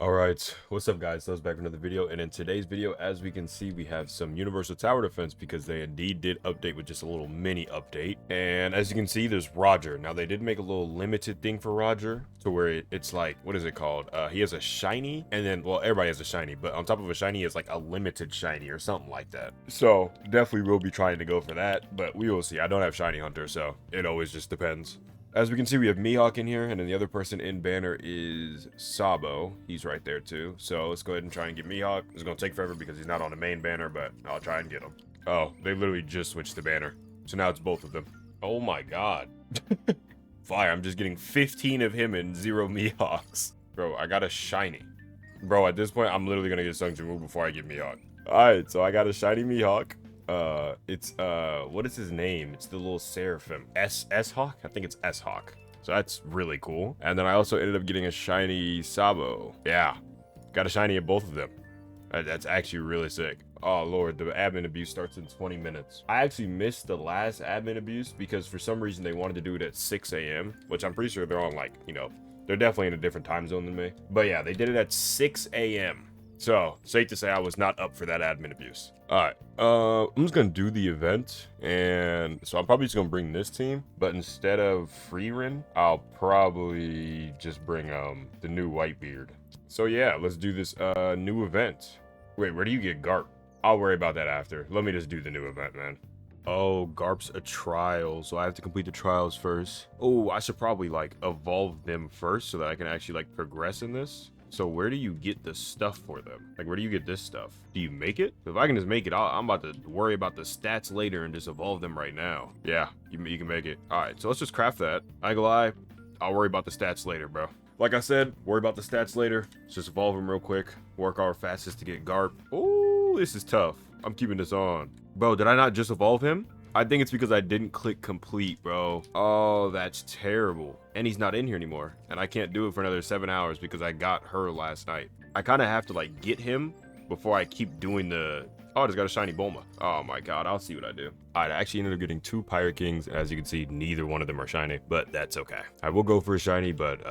All right, what's up guys? So it's back for another video, and in today's video, as we can see, we have some universal tower defense because they indeed did update with just a little mini update. And as you can see, there's Roger. Now they did make a little limited thing for Roger to where it's like, what is it called? He has a shiny, and then, well, everybody has a shiny, but on top of a shiny is like a limited shiny or something like that. So definitely will be trying to go for that, but we will see. I don't have shiny hunter, so it always just depends. As we can see, we have Mihawk in here, and then the other person in banner is Sabo. He's right there too. So let's go ahead and try and get Mihawk. It's gonna take forever because he's not on the main banner, but I'll try and get him. Oh, they literally just switched the banner. So now it's both of them. Oh my god. Fire, I'm just getting 15 of him and 0 Mihawks. Bro, I got a shiny. Bro, at this point, I'm literally gonna get Sung Jin-woo before I get Mihawk. Alright, so I got a shiny Mihawk. What is his name? It's the little seraphim. S-Hawk? I think it's S-Hawk. So that's really cool. And then I also ended up getting a shiny Sabo. Yeah, got a shiny of both of them. That's actually really sick. Oh lord, the admin abuse starts in 20 minutes. I actually missed the last admin abuse because for some reason they wanted to do it at 6 a.m. which I'm pretty sure they're on, like, you know, they're definitely in a different time zone than me. But yeah, they did it at 6 a.m. So, safe to say I was not up for that admin abuse. Alright, I'm just gonna do the event, and so I'm probably just gonna bring this team, but instead of Freerin, I'll probably just bring, the new Whitebeard. So yeah, let's do this, new event. Wait, where do you get Garp? I'll worry about that after. Let me just do the new event, man. Oh, Garp's a trial, so I have to complete the trials first. Oh, I should probably, like, evolve them first so that I can actually, like, progress in this. So where do you get the stuff for them? Like, where do you get this stuff? Do you make it? If I can just make it, I'm about to worry about the stats later and just evolve them right now. Yeah, you can make it. All right, so let's just craft that. I ain't gonna lie, I'll worry about the stats later, bro. Like I said, worry about the stats later. Let's just evolve them real quick. Work our fastest to get Garp. Oh, this is tough. I'm keeping this on. Bro, did I not just evolve him? I think it's because I didn't click complete, bro. Oh, that's terrible. And he's not in here anymore. And I can't do it for another 7 hours because I got her last night. I kind of have to, like, get him before I keep doing the... Oh, I just got a shiny Bulma. Oh my god, I'll see what I do. Alright, I actually ended up getting 2 Pirate Kings. As you can see, neither one of them are shiny, but that's okay. I will go for a shiny, but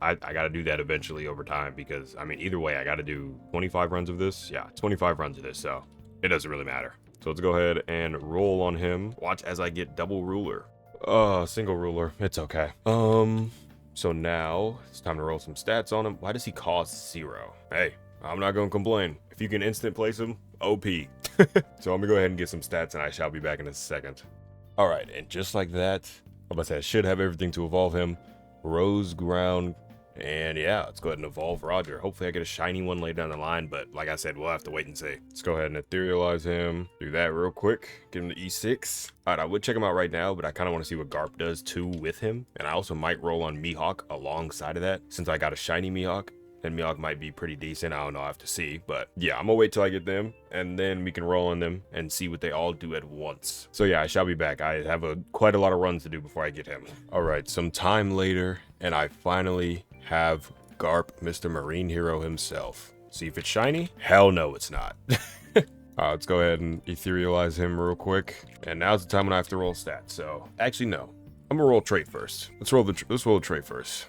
I gotta do that eventually over time because, I mean, either way, I gotta do 25 runs of this. Yeah, 25 runs of this, so it doesn't really matter. So let's go ahead and roll on him. Watch as I get double ruler. Single ruler. It's okay. So now it's time to roll some stats on him. Why does he cost 0? Hey, I'm not gonna complain. If you can instant place him, OP. So I'm gonna go ahead and get some stats and I shall be back in a second. All right, and just like that, I'm about to say I should have everything to evolve him. Rose ground. And yeah, let's go ahead and evolve Roger. Hopefully I get a shiny one later down the line, but like I said, we'll have to wait and see. Let's go ahead and etherealize him. Do that real quick. Get him to E6. All right, I would check him out right now, but I kind of want to see what Garp does too with him. And I also might roll on Mihawk alongside of that. Since I got a shiny Mihawk, then Mihawk might be pretty decent. I don't know, I have to see. But yeah, I'm gonna wait till I get them, and then we can roll on them and see what they all do at once. So yeah, I shall be back. I have quite a lot of runs to do before I get him. All right, some time later, and I finally have Garp, Mr. Marine Hero himself. See if it's shiny? Hell no, it's not. Let's go ahead and etherealize him real quick. And now's the time when I have to roll stats. So actually, no, I'm gonna roll trait first. Let's roll the trait first.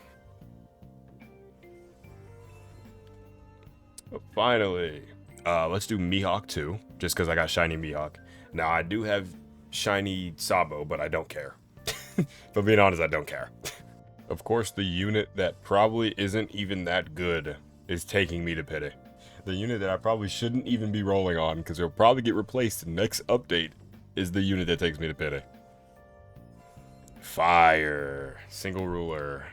Finally, let's do Mihawk too, just because I got shiny Mihawk. Now I do have shiny Sabo, but I don't care. If I'm being honest, I don't care. Of course, the unit that probably isn't even that good is taking me to pity. The unit that I probably shouldn't even be rolling on because it'll probably get replaced in the next update is the unit that takes me to pity. Fire. Single ruler.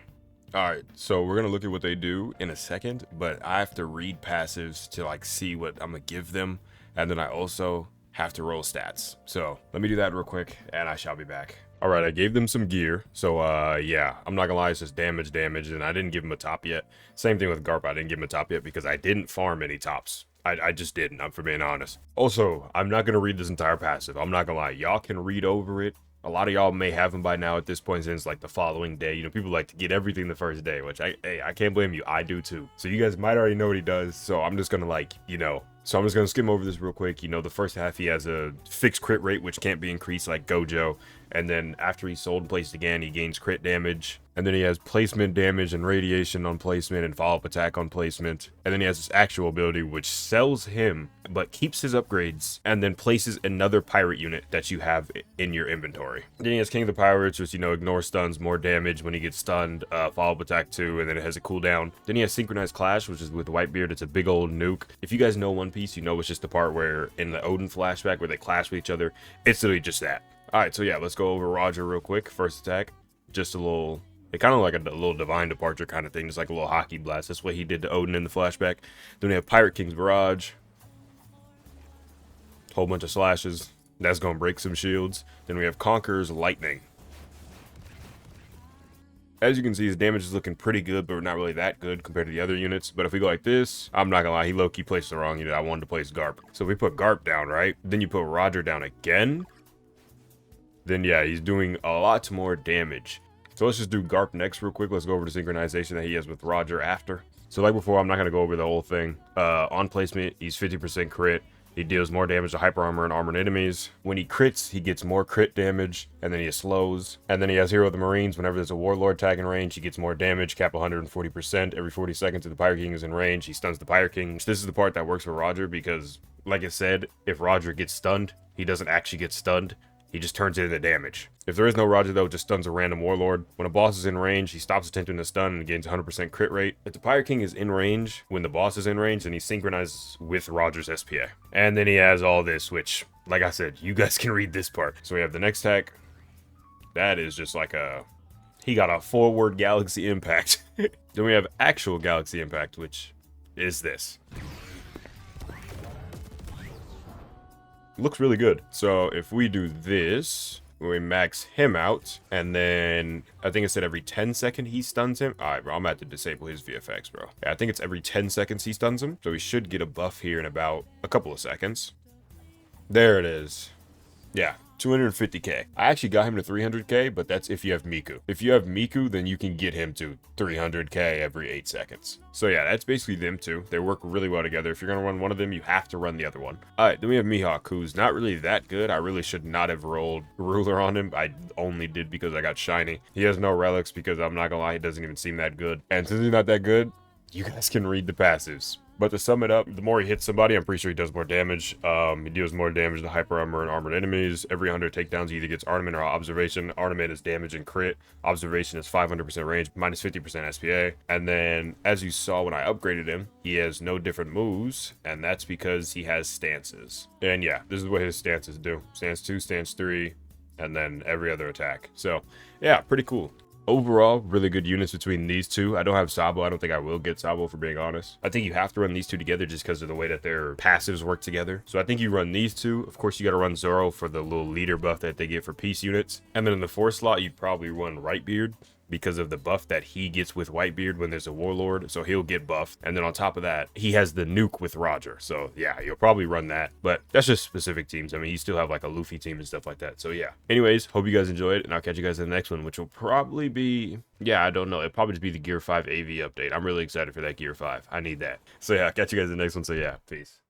Alright, so we're going to look at what they do in a second, but I have to read passives to, like, see what I'm going to give them, and then I also have to roll stats. So let me do that real quick, and I shall be back. Alright, I gave them some gear, so yeah, I'm not gonna lie, it's just damage, and I didn't give them a top yet. Same thing with Garp, I didn't give him a top yet because I didn't farm any tops. I just didn't, I'm for being honest. Also, I'm not gonna read this entire passive, I'm not gonna lie, y'all can read over it. A lot of y'all may have them by now at this point since, like, the following day. You know, people like to get everything the first day, which I can't blame you, I do too. So you guys might already know what he does, so I'm just gonna, like, you know, so I'm just gonna skim over this real quick. You know, the first half he has a fixed crit rate, which can't be increased like Gojo. And then after he's sold and placed again, he gains crit damage. And then he has placement damage and radiation on placement and follow-up attack on placement. And then he has this actual ability which sells him, but keeps his upgrades, and then places another pirate unit that you have in your inventory. Then he has King of the Pirates, which, you know, ignore stuns, more damage when he gets stunned, follow-up attack too, and then it has a cooldown. Then he has Synchronized Clash, which is with Whitebeard. It's a big old nuke. If you guys know One Piece, you know it's just the part where in the Odin flashback where they clash with each other. It's literally just that. Alright, so yeah, let's go over Roger real quick. First attack, just a little... It kind of like a little divine departure kind of thing, just like a little hockey blast. That's what he did to Odin in the flashback. Then we have Pirate King's Barrage. Whole bunch of slashes. That's going to break some shields. Then we have Conqueror's Lightning. As you can see, his damage is looking pretty good, but not really that good compared to the other units. But if we go like this, I'm not gonna lie, he low-key placed the wrong unit. I wanted to place Garp. So if we put Garp down, right? Then you put Roger down again. Then yeah, he's doing a lot more damage. So let's just do Garp next real quick. Let's go over the synchronization that he has with Roger after. So like before, I'm not going to go over the whole thing. On placement, he's 50% crit. He deals more damage to hyper armor and armored enemies. When he crits, he gets more crit damage, and then he slows. And then he has Hero of the Marines. Whenever there's a Warlord tag in range, he gets more damage, cap 140%. Every 40 seconds if the Pirate King is in range, he stuns the Pirate King. This is the part that works for Roger because, like I said, if Roger gets stunned, he doesn't actually get stunned. He just turns it into damage. If there is no Roger, though, it just stuns a random Warlord. When a boss is in range, he stops attempting to stun and gains 100% crit rate. If the Pirate King is in range, when the boss is in range, then he synchronizes with Roger's SPA. And then he has all this, which, like I said, you guys can read this part. So we have the next attack. That is just like a... He got a forward Galaxy Impact. Then we have actual Galaxy Impact, which is this. Looks really good. So if we do this, we max him out, and then I think it said every 10 seconds he stuns him. All right, bro, I'm about to disable his VFX, bro. Yeah, I think it's every 10 seconds he stuns him. So he should get a buff here in about a couple of seconds. There it is. Yeah, 250k. I actually got him to 300k, but that's if you have Miku. If you have Miku, then you can get him to 300k every 8 seconds. So yeah, that's basically them two. They work really well together. If you're gonna run one of them, you have to run the other one. Alright, then we have Mihawk, who's not really that good. I really should not have rolled Ruler on him. I only did because I got shiny. He has no relics because I'm not gonna lie, he doesn't even seem that good. And since he's not that good, you guys can read the passives. But to sum it up, the more he hits somebody, I'm pretty sure he does more damage. He deals more damage to hyper armor and armored enemies. Every 100 takedowns, he either gets Armament or Observation. Armament is damage and crit. Observation is 500% range, minus 50% SPA. And then, as you saw when I upgraded him, he has no different moves, and that's because he has stances. And yeah, this is what his stances do. Stance 2, stance 3, and then every other attack. So, yeah, pretty cool. Overall, really good units between these two. I don't have Sabo. I don't think I will get Sabo, for being honest. I think you have to run these two together just because of the way that their passives work together. So I think you run these two. Of course, you got to run Zoro for the little leader buff that they get for peace units. And then in the 4th slot, you'd probably run Whitebeard, because of the buff that he gets with Whitebeard when there's a Warlord, so he'll get buffed. And then on top of that, he has the nuke with Roger, so yeah, you'll probably run that. But that's just specific teams. I mean, you still have like a Luffy team and stuff like that, so yeah. Anyways, hope you guys enjoyed, and I'll catch you guys in the next one, which will probably be, yeah, I don't know, it'll probably just be the Gear 5 AV update. I'm really excited for that Gear 5. I need that. So yeah, I'll catch you guys in the next one, so yeah, peace.